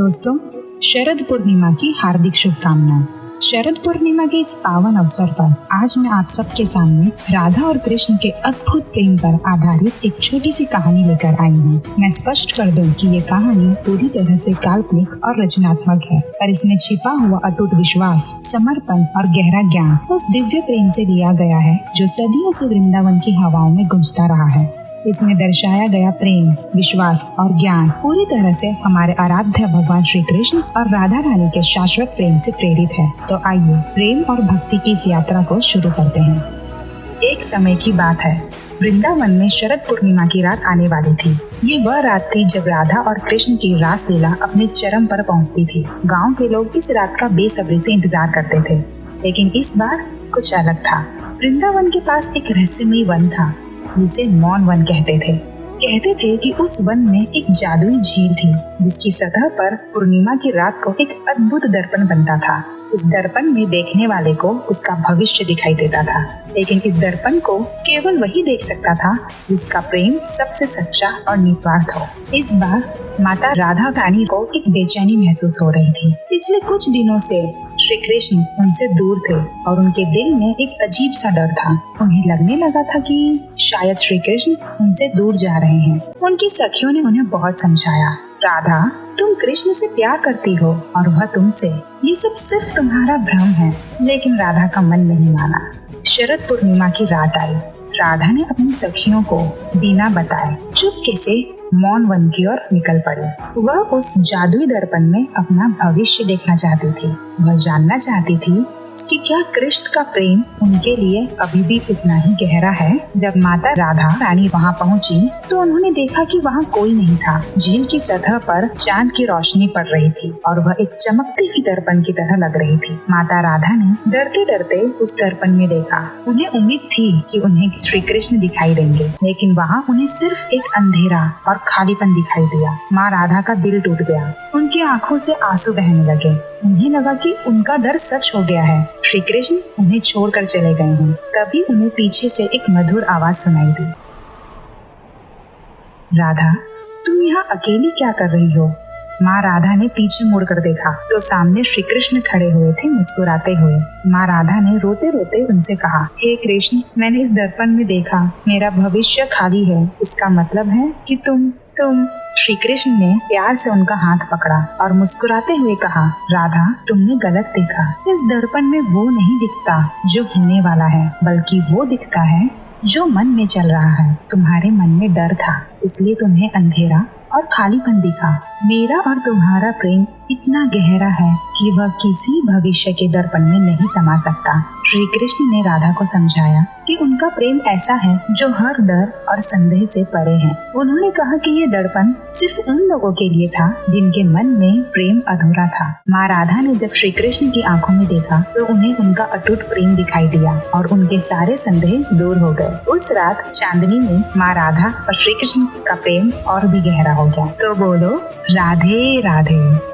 दोस्तों, शरद पूर्णिमा की हार्दिक शुभकामनाएं। शरद पूर्णिमा के इस पावन अवसर पर आज मैं आप सबके सामने राधा और कृष्ण के अद्भुत प्रेम पर आधारित एक छोटी सी कहानी लेकर आई हूँ। मैं स्पष्ट कर दूं कि ये कहानी पूरी तरह से काल्पनिक और रचनात्मक है, पर इसमें छिपा हुआ अटूट विश्वास, समर्पण और गहरा ज्ञान उस दिव्य प्रेम से लिया गया है जो सदियों से वृंदावन की हवाओं में गूंजता रहा है। इसमें दर्शाया गया प्रेम, विश्वास और ज्ञान पूरी तरह से हमारे आराध्य भगवान श्री कृष्ण और राधा रानी के शाश्वत प्रेम से प्रेरित है। तो आइए प्रेम और भक्ति की इस यात्रा को शुरू करते हैं। एक समय की बात है, वृंदावन में शरद पूर्णिमा की रात आने वाली थी। ये वह रात थी जब राधा और कृष्ण की रास लीला अपने चरम पर पहुंचती थी। गांव के लोग इस रात का बेसब्री से इंतजार करते थे, लेकिन इस बार कुछ अलग था। वृंदावन के पास एक रहस्यमयी वन था जिसे मौन वन कहते थे कि उस वन में एक जादुई झील थी जिसकी सतह पर पूर्णिमा की रात को एक अद्भुत दर्पण बनता था। इस दर्पण में देखने वाले को उसका भविष्य दिखाई देता था, लेकिन इस दर्पण को केवल वही देख सकता था जिसका प्रेम सबसे सच्चा और निस्वार्थ हो। इस बार माता राधा रानी को एक बेचैनी महसूस हो रही थी। पिछले कुछ दिनों से श्री कृष्ण उनसे दूर थे और उनके दिल में एक अजीब सा डर था। उन्हें लगने लगा था कि शायद श्री कृष्ण उनसे दूर जा रहे हैं। उनकी सखियों ने उन्हें बहुत समझाया, राधा, तुम कृष्ण से प्यार करती हो और वह तुमसे। ये सब सिर्फ तुम्हारा भ्रम है। लेकिन राधा का मन नहीं माना। शरद पूर्णिमा की रात आई। राधा ने अपनी सखियों को बिना बताए चुपके से मौन वन की ओर निकल पड़ी। वह उस जादुई दर्पण में अपना भविष्य देखना चाहती थी। वह जानना चाहती थी कि क्या कृष्ण का प्रेम उनके लिए अभी भी उतना ही गहरा है। जब माता राधा रानी वहां पहुंची तो उन्होंने देखा कि वहां कोई नहीं था। झील की सतह पर चांद की रोशनी पड़ रही थी और वह एक चमकती हुई दर्पण की तरह लग रही थी। माता राधा ने डरते डरते उस दर्पण में देखा। उन्हें उम्मीद थी कि उन्हें श्री कृष्ण दिखाई देंगे, लेकिन वहाँ उन्हें सिर्फ एक अंधेरा और खालीपन दिखाई दिया। माँ राधा का दिल टूट गया। उनकी आंखों से आंसू बहने लगे। उन्हें लगा कि उनका डर सच हो गया है। श्री कृष्ण उन्हें छोड़कर चले गए हैं। तभी उन्हें पीछे से एक मधुर आवाज सुनाई दी, राधा, तुम यहाँ अकेली क्या कर रही हो? माँ राधा ने पीछे मुड़कर देखा तो सामने श्री कृष्ण खड़े हुए थे, मुस्कुराते हुए। माँ राधा ने रोते रोते उनसे कहा, हे कृष्ण, मैंने इस दर्पण में देखा, मेरा भविष्य खाली है। इसका मतलब है कि तुम श्री कृष्ण ने प्यार से उनका हाथ पकड़ा और मुस्कुराते हुए कहा, राधा, तुमने गलत देखा। इस दर्पण में वो नहीं दिखता जो होने वाला है, बल्कि वो दिखता है जो मन में चल रहा है। तुम्हारे मन में डर था, इसलिए तुम्हें अंधेरा और खालीपन दिखा। मेरा और तुम्हारा प्रेम इतना गहरा है कि वह किसी भविष्य के दर्पण में नहीं समा सकता। श्री कृष्ण ने राधा को समझाया कि उनका प्रेम ऐसा है जो हर डर और संदेह से परे है। उन्होंने कहा कि ये दर्पण सिर्फ उन लोगों के लिए था जिनके मन में प्रेम अधूरा था। माँ राधा ने जब श्री कृष्ण की आंखों में देखा तो उन्हें उनका अटूट प्रेम दिखाई दिया और उनके सारे संदेह दूर हो गए। उस रात चांदनी में माँ राधा और श्री कृष्ण का प्रेम और भी गहरा हो गया। तो बोलो, राधे राधे।